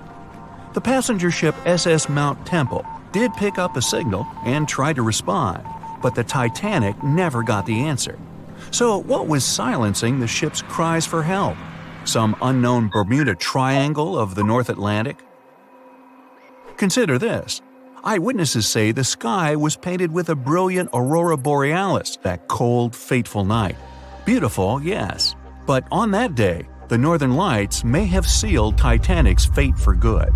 The passenger ship SS Mount Temple did pick up a signal and try to respond, but the Titanic never got the answer. So what was silencing the ship's cries for help? Some unknown Bermuda Triangle of the North Atlantic? Consider this. Eyewitnesses say the sky was painted with a brilliant Aurora borealis that cold, fateful night. Beautiful, yes. But on that day, the northern lights may have sealed Titanic's fate for good.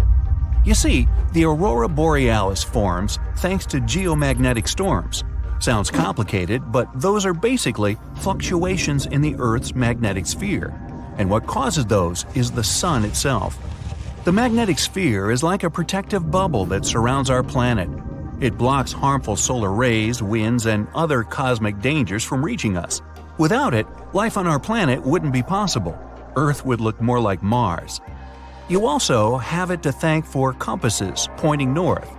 You see, the Aurora borealis forms thanks to geomagnetic storms. Sounds complicated, but those are basically fluctuations in the Earth's magnetic sphere. And what causes those is the sun itself. The magnetic sphere is like a protective bubble that surrounds our planet. It blocks harmful solar rays, winds, and other cosmic dangers from reaching us. Without it, life on our planet wouldn't be possible. Earth would look more like Mars. You also have it to thank for compasses pointing north.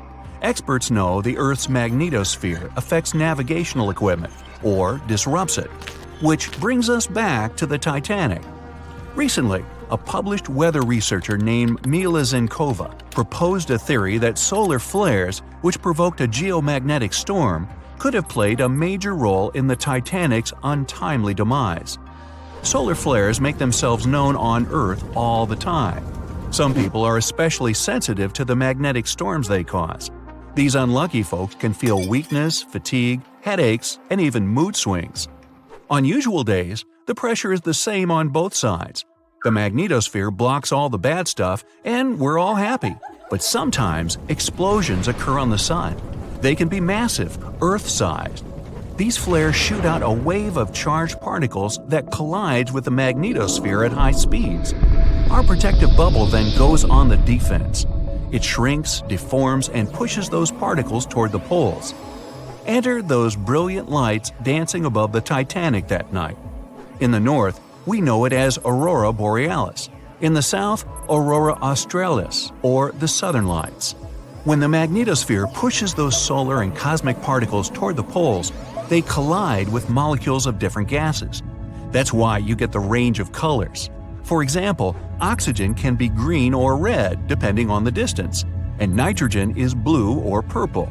Experts know the Earth's magnetosphere affects navigational equipment, or disrupts it. Which brings us back to the Titanic. Recently, a published weather researcher named Mila Zenkova proposed a theory that solar flares, which provoked a geomagnetic storm, could have played a major role in the Titanic's untimely demise. Solar flares make themselves known on Earth all the time. Some people are especially sensitive to the magnetic storms they cause. These unlucky folks can feel weakness, fatigue, headaches, and even mood swings. On usual days, the pressure is the same on both sides. The magnetosphere blocks all the bad stuff, and we're all happy. But sometimes, explosions occur on the sun. They can be massive, Earth-sized. These flares shoot out a wave of charged particles that collides with the magnetosphere at high speeds. Our protective bubble then goes on the defense. It shrinks, deforms, and pushes those particles toward the poles. Enter those brilliant lights dancing above the Titanic that night. In the north, we know it as Aurora borealis. In the south, Aurora australis, or the southern lights. When the magnetosphere pushes those solar and cosmic particles toward the poles, they collide with molecules of different gases. That's why you get the range of colors. For example, oxygen can be green or red depending on the distance, and nitrogen is blue or purple.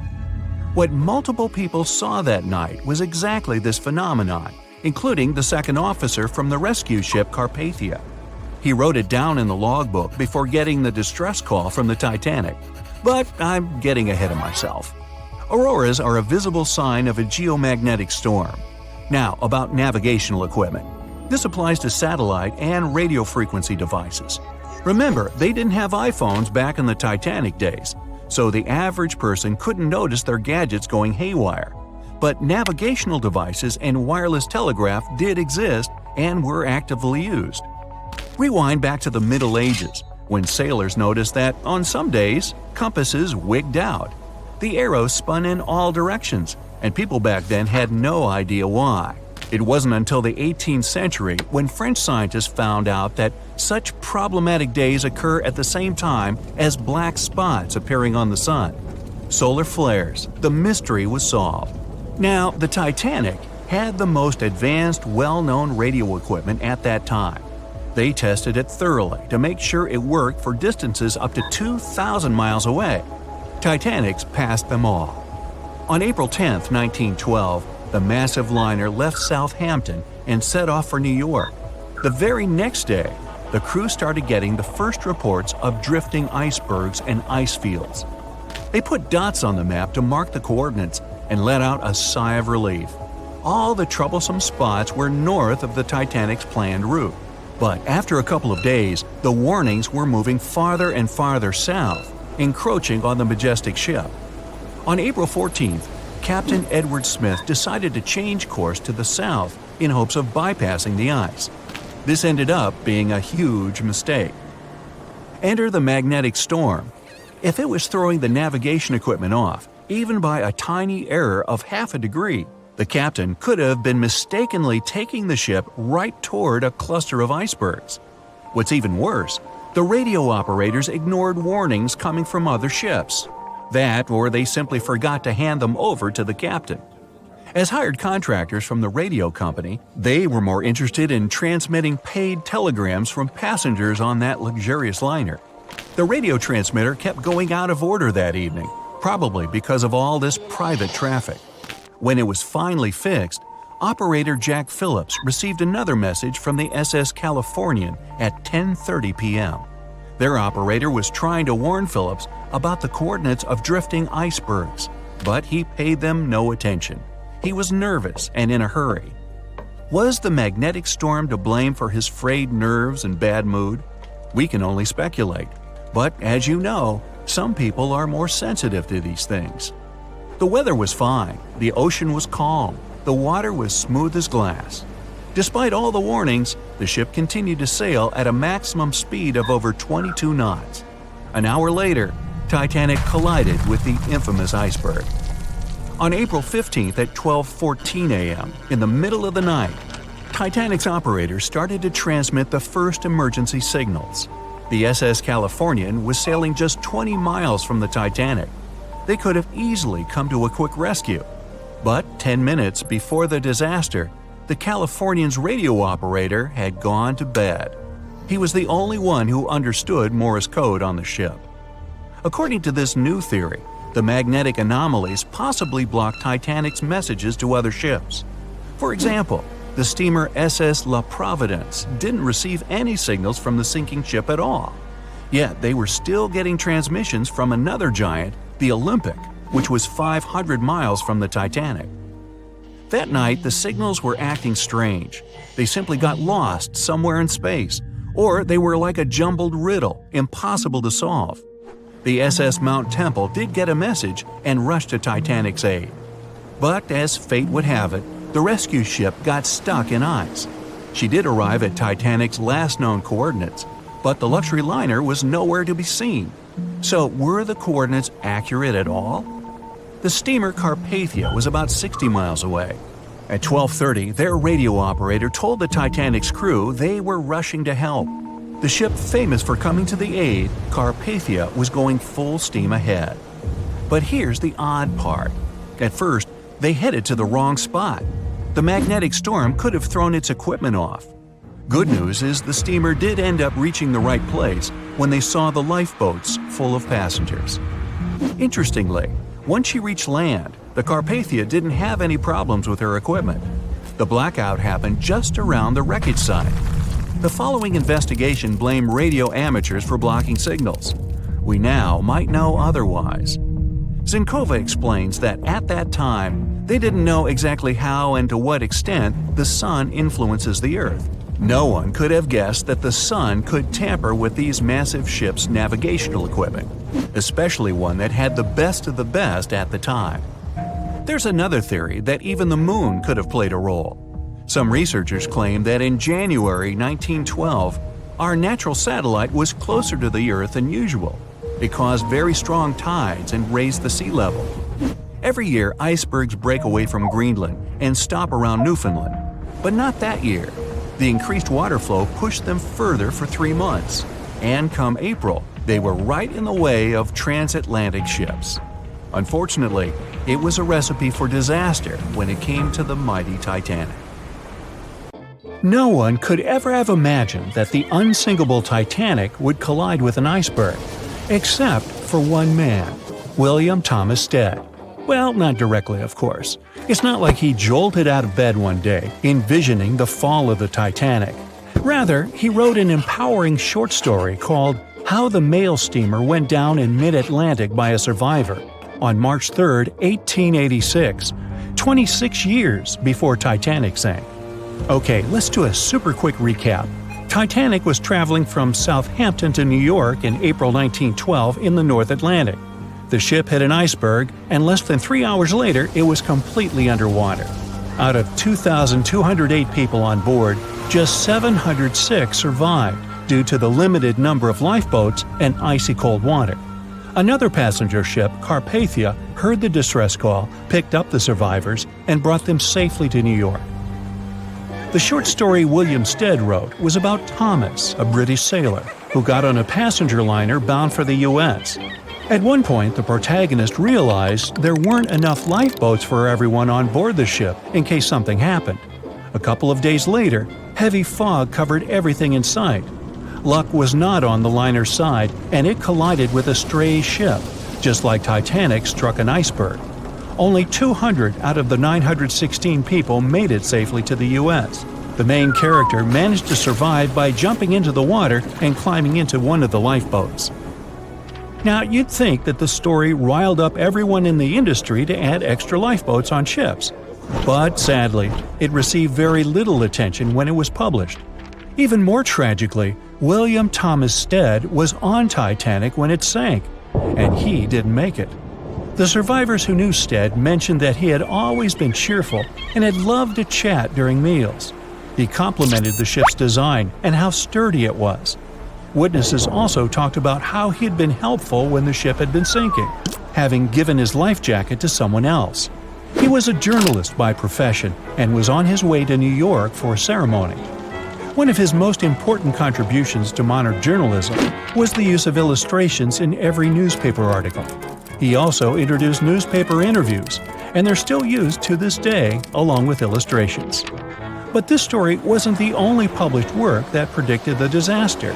What multiple people saw that night was exactly this phenomenon, including the second officer from the rescue ship Carpathia. He wrote it down in the logbook before getting the distress call from the Titanic. But I'm getting ahead of myself. Auroras are a visible sign of a geomagnetic storm. Now, about navigational equipment. This applies to satellite and radio frequency devices. Remember, they didn't have iPhones back in the Titanic days, so the average person couldn't notice their gadgets going haywire. But navigational devices and wireless telegraph did exist and were actively used. Rewind back to the Middle Ages, when sailors noticed that, on some days, compasses wigged out. The arrows spun in all directions, and people back then had no idea why. It wasn't until the 18th century when French scientists found out that such problematic days occur at the same time as black spots appearing on the sun. Solar flares, the mystery was solved. Now, the Titanic had the most advanced, well-known radio equipment at that time. They tested it thoroughly to make sure it worked for distances up to 2,000 miles away. Titanics passed them all. On April 10, 1912, the massive liner left Southampton and set off for New York. The very next day, the crew started getting the first reports of drifting icebergs and ice fields. They put dots on the map to mark the coordinates and let out a sigh of relief. All the troublesome spots were north of the Titanic's planned route. But after a couple of days, the warnings were moving farther and farther south, encroaching on the majestic ship. On April 14th, Captain Edward Smith decided to change course to the south in hopes of bypassing the ice. This ended up being a huge mistake. Enter the magnetic storm. If it was throwing the navigation equipment off, even by a tiny error of half a degree, the captain could have been mistakenly taking the ship right toward a cluster of icebergs. What's even worse, the radio operators ignored warnings coming from other ships. That, or they simply forgot to hand them over to the captain. As hired contractors from the radio company, they were more interested in transmitting paid telegrams from passengers on that luxurious liner. The radio transmitter kept going out of order that evening, probably because of all this private traffic. When it was finally fixed, operator Jack Phillips received another message from the SS Californian at 10:30 p.m. Their operator was trying to warn Phillips about the coordinates of drifting icebergs, but he paid them no attention. He was nervous and in a hurry. Was the magnetic storm to blame for his frayed nerves and bad mood? We can only speculate. But as you know, some people are more sensitive to these things. The weather was fine, the ocean was calm, the water was smooth as glass. Despite all the warnings, the ship continued to sail at a maximum speed of over 22 knots. An hour later, Titanic collided with the infamous iceberg. On April 15th at 12:14 a.m., in the middle of the night, Titanic's operator started to transmit the first emergency signals. The SS Californian was sailing just 20 miles from the Titanic. They could have easily come to a quick rescue. But 10 minutes before the disaster, the Californian's radio operator had gone to bed. He was the only one who understood Morse code on the ship. According to this new theory, the magnetic anomalies possibly blocked Titanic's messages to other ships. For example, the steamer SS La Providence didn't receive any signals from the sinking ship at all. Yet they were still getting transmissions from another giant, the Olympic, which was 500 miles from the Titanic. That night, the signals were acting strange. They simply got lost somewhere in space, or they were like a jumbled riddle, impossible to solve. The SS Mount Temple did get a message and rushed to Titanic's aid. But as fate would have it, the rescue ship got stuck in ice. She did arrive at Titanic's last known coordinates, but the luxury liner was nowhere to be seen. So were the coordinates accurate at all? The steamer Carpathia was about 60 miles away. At 12:30, their radio operator told the Titanic's crew they were rushing to help. The ship famous for coming to the aid, Carpathia was going full steam ahead. But here's the odd part. At first, they headed to the wrong spot. The magnetic storm could have thrown its equipment off. Good news is the steamer did end up reaching the right place when they saw the lifeboats full of passengers. Interestingly, once she reached land, the Carpathia didn't have any problems with her equipment. The blackout happened just around the wreckage site. The following investigation blamed radio amateurs for blocking signals. We now might know otherwise. Zinkova explains that at that time, they didn't know exactly how and to what extent the sun influences the Earth. No one could have guessed that the sun could tamper with these massive ships' navigational equipment, especially one that had the best of the best at the time. There's another theory that even the moon could have played a role. Some researchers claim that in January 1912, our natural satellite was closer to the Earth than usual. It caused very strong tides and raised the sea level. Every year, icebergs break away from Greenland and stop around Newfoundland. But not that year. The increased water flow pushed them further for 3 months. And come April, they were right in the way of transatlantic ships. Unfortunately, it was a recipe for disaster when it came to the mighty Titanic. No one could ever have imagined that the unsinkable Titanic would collide with an iceberg, except for one man, William Thomas Stead. Well, not directly, of course. It's not like he jolted out of bed one day, envisioning the fall of the Titanic. Rather, he wrote an empowering short story called How the Mail Steamer Went Down in Mid-Atlantic by a Survivor on March 3, 1886, 26 years before Titanic sank. Okay, let's do a super quick recap. Titanic was traveling from Southampton to New York in April 1912 in the North Atlantic. The ship hit an iceberg, and less than 3 hours later, it was completely underwater. Out of 2,208 people on board, just 706 survived due to the limited number of lifeboats and icy cold water. Another passenger ship, Carpathia, heard the distress call, picked up the survivors, and brought them safely to New York. The short story William Stead wrote was about Thomas, a British sailor, who got on a passenger liner bound for the U.S. At one point, the protagonist realized there weren't enough lifeboats for everyone on board the ship in case something happened. A couple of days later, heavy fog covered everything in sight. Luck was not on the liner's side, and it collided with a stray ship, just like Titanic struck an iceberg. Only 200 out of the 916 people made it safely to the U.S. The main character managed to survive by jumping into the water and climbing into one of the lifeboats. Now, you'd think that the story riled up everyone in the industry to add extra lifeboats on ships. But sadly, it received very little attention when it was published. Even more tragically, William Thomas Stead was on Titanic when it sank, and he didn't make it. The survivors who knew Stead mentioned that he had always been cheerful and had loved to chat during meals. He complimented the ship's design and how sturdy it was. Witnesses also talked about how he had been helpful when the ship had been sinking, having given his life jacket to someone else. He was a journalist by profession and was on his way to New York for a ceremony. One of his most important contributions to modern journalism was the use of illustrations in every newspaper article. He also introduced newspaper interviews, and they're still used to this day along with illustrations. But this story wasn't the only published work that predicted the disaster.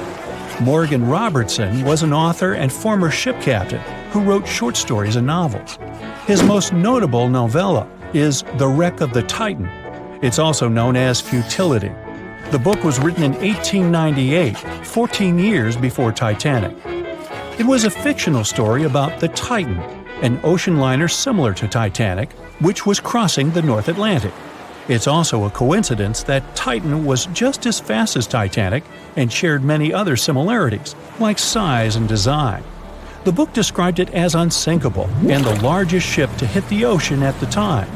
Morgan Robertson was an author and former ship captain who wrote short stories and novels. His most notable novella is The Wreck of the Titan. It's also known as Futility. The book was written in 1898, 14 years before Titanic. It was a fictional story about the Titan, an ocean liner similar to Titanic, which was crossing the North Atlantic. It's also a coincidence that Titan was just as fast as Titanic and shared many other similarities, like size and design. The book described it as unsinkable and the largest ship to hit the ocean at the time.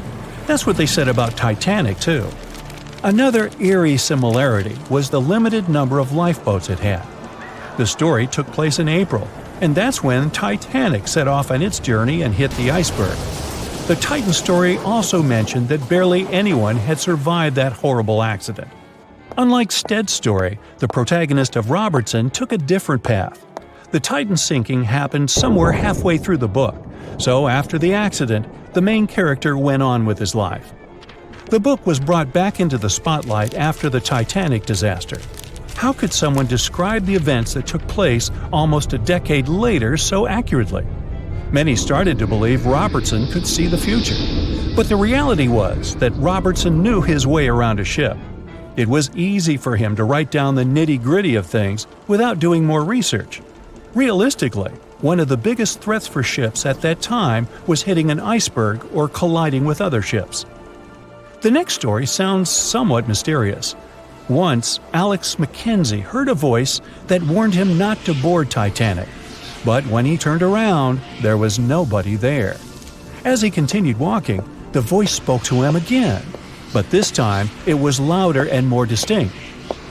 That's what they said about Titanic, too. Another eerie similarity was the limited number of lifeboats it had. The story took place in April, and that's when Titanic set off on its journey and hit the iceberg. The Titan story also mentioned that barely anyone had survived that horrible accident. Unlike Stead's story, the protagonist of Robertson took a different path. The Titan sinking happened somewhere halfway through the book, so after the accident, the main character went on with his life. The book was brought back into the spotlight after the Titanic disaster. How could someone describe the events that took place almost a decade later so accurately? Many started to believe Robertson could see the future. But the reality was that Robertson knew his way around a ship. It was easy for him to write down the nitty-gritty of things without doing more research. Realistically, one of the biggest threats for ships at that time was hitting an iceberg or colliding with other ships. The next story sounds somewhat mysterious. Once, Alex Mackenzie heard a voice that warned him not to board Titanic. But when he turned around, there was nobody there. As he continued walking, the voice spoke to him again, but this time it was louder and more distinct.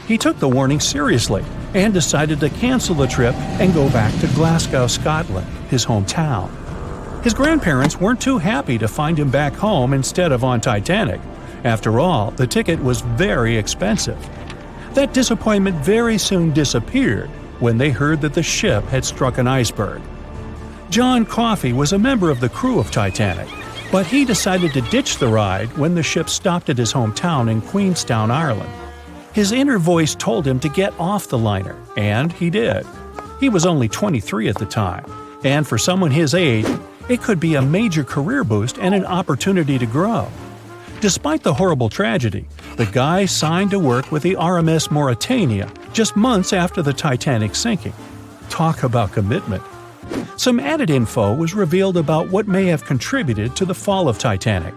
He took the warning seriously and decided to cancel the trip and go back to Glasgow, Scotland, his hometown. His grandparents weren't too happy to find him back home instead of on Titanic. After all, the ticket was very expensive. That disappointment very soon disappeared when they heard that the ship had struck an iceberg. John Coffey was a member of the crew of Titanic, but he decided to ditch the ride when the ship stopped at his hometown in Queenstown, Ireland. His inner voice told him to get off the liner, and he did. He was only 23 at the time, and for someone his age, it could be a major career boost and an opportunity to grow. Despite the horrible tragedy, the guy signed to work with the RMS Mauritania just months after the Titanic sinking. Talk about commitment. Some added info was revealed about what may have contributed to the fall of Titanic.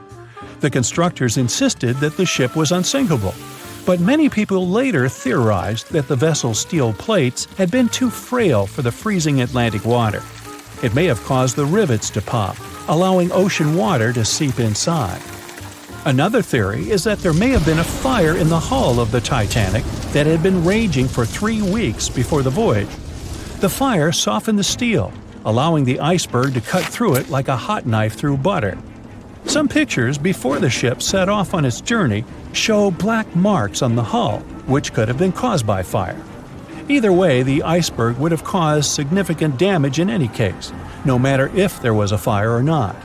The constructors insisted that the ship was unsinkable, but many people later theorized that the vessel's steel plates had been too frail for the freezing Atlantic water. It may have caused the rivets to pop, allowing ocean water to seep inside. Another theory is that there may have been a fire in the hull of the Titanic that had been raging for 3 weeks before the voyage. The fire softened the steel, allowing the iceberg to cut through it like a hot knife through butter. Some pictures before the ship set off on its journey show black marks on the hull, which could have been caused by fire. Either way, the iceberg would have caused significant damage in any case, no matter if there was a fire or not.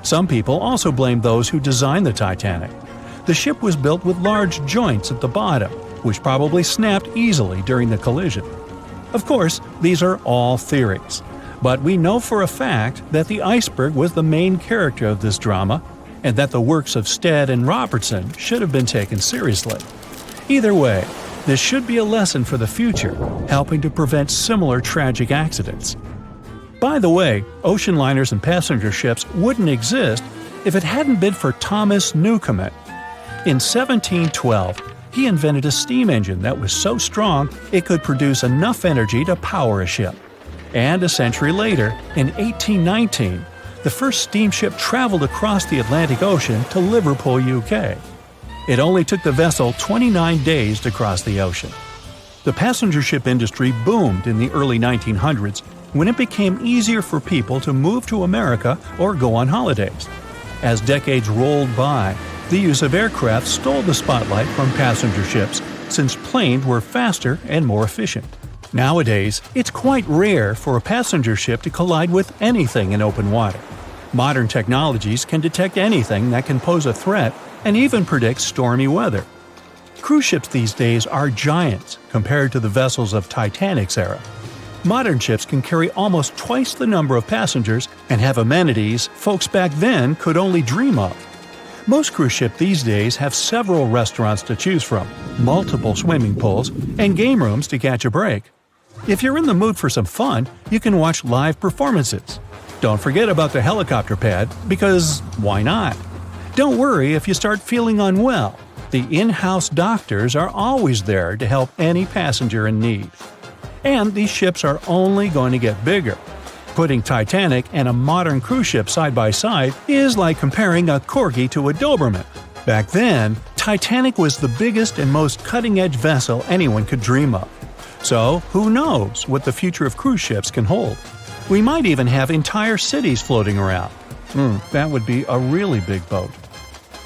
Some people also blame those who designed the Titanic. The ship was built with large joints at the bottom, which probably snapped easily during the collision. Of course, these are all theories. But we know for a fact that the Iceberg was the main character of this drama, and that the works of Stead and Robertson should have been taken seriously. Either way, this should be a lesson for the future, helping to prevent similar tragic accidents. By the way, ocean liners and passenger ships wouldn't exist if it hadn't been for Thomas Newcomen. In 1712, he invented a steam engine that was so strong it could produce enough energy to power a ship. And a century later, in 1819, the first steamship traveled across the Atlantic Ocean to Liverpool, UK. It only took the vessel 29 days to cross the ocean. The passenger ship industry boomed in the early 1900s when it became easier for people to move to America or go on holidays. As decades rolled by, the use of aircraft stole the spotlight from passenger ships since planes were faster and more efficient. Nowadays, it's quite rare for a passenger ship to collide with anything in open water. Modern technologies can detect anything that can pose a threat and even predict stormy weather. Cruise ships these days are giants compared to the vessels of Titanic's era. Modern ships can carry almost twice the number of passengers and have amenities folks back then could only dream of. Most cruise ships these days have several restaurants to choose from, multiple swimming pools, and game rooms to catch a break. If you're in the mood for some fun, you can watch live performances. Don't forget about the helicopter pad, because why not? Don't worry if you start feeling unwell. The in-house doctors are always there to help any passenger in need. And these ships are only going to get bigger. Putting Titanic and a modern cruise ship side by side is like comparing a Corgi to a Doberman. Back then, Titanic was the biggest and most cutting-edge vessel anyone could dream of. So, who knows what the future of cruise ships can hold? We might even have entire cities floating around. That would be a really big boat.